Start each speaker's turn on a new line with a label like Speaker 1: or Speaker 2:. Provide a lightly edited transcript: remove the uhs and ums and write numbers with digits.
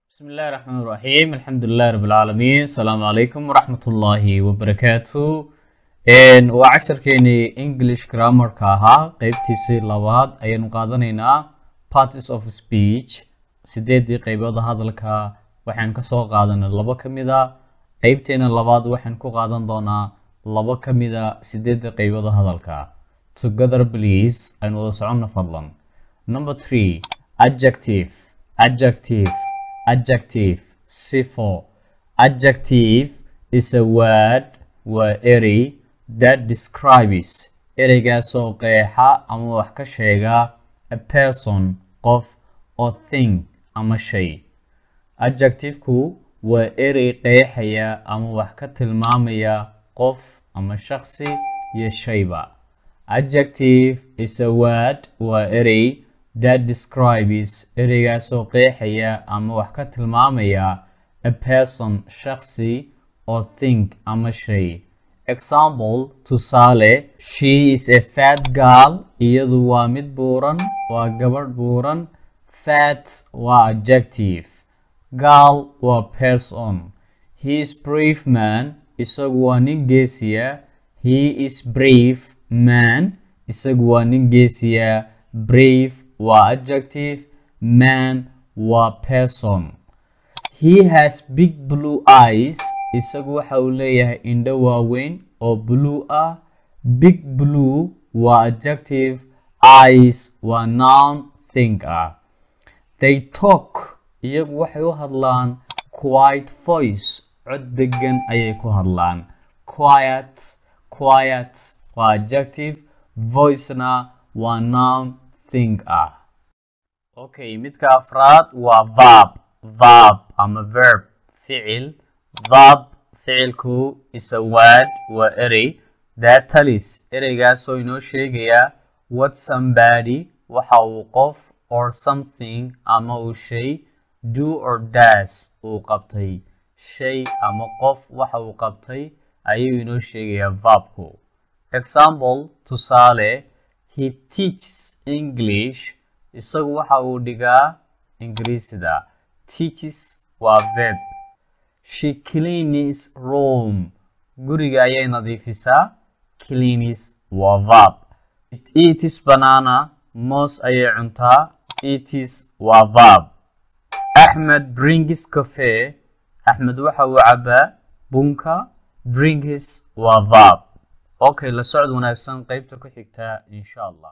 Speaker 1: بسم الله الرحمن الرحيم الحمد لله رب العالمين السلام عليكم ورحمة الله وبركاته وعشر كيني English grammar كاها قيبتيسي لواد أيانو قادنينا parts of speech سيديدي قيبوض هذا لكا وحين كسو قادن اللبا كميدا قيبتين اللواد وحين كو قادن دونا اللبا كميدا سيديدي قيبوض هذا لكا together please أنو دسعونا فضلا number 3 adjective Adjective صفة Adjective is a word or area that describes ereygaasoo qeexa ama wax ka sheega a person qof or thing ama shay Adjective-ku waa erey qeexaya ama wax ka tilmaamaya qof ama shakhsi iyo shayba Adjective is a word or area that describes ereygaasoo qeexaya ama wax ka tilmaamaya a person shakhsi or thing ama shay example tusaale she is a fat girl iyadu waa mid buuran waa gabadh buuran fat waa adjective girl waa person he is brave man isagu waa nin geesiya he is brave man isagu waa nin geesiya brave waa adjective man waa person he has big blue eyes isagu waxa uu leeyahay indho waaweyn oo blue ah big blue waa adjective eyes waa noun thing ah they talk iyagu waxay u hadlaan quiet voice cod degan ayay ku hadlaan quiet waa adjective voice-na waa noun thing ah okay midka afraad waa verb ama verb ficil verb ficilku is a word waa erey that tells ereygaasoo inoo sheegaya what somebody waxa uu qof or something ama uu shay do or does uu qabtay shay ama qof waxa uu qabtay ayuu inoo sheegaya verbku example tusaale he teaches English isagu waxa uu dhigaa Ingiriisida teaches waa verb she cleans room guriga ayay nadiifisaa cleans waa verb it eats banana moos ayay cuntaa eats waa verb Ahmed drinks coffee Ahmed waxa uu cabaa bunka drinks waa verb okay la socod wanaagsan qaybta ku xigta insha Allah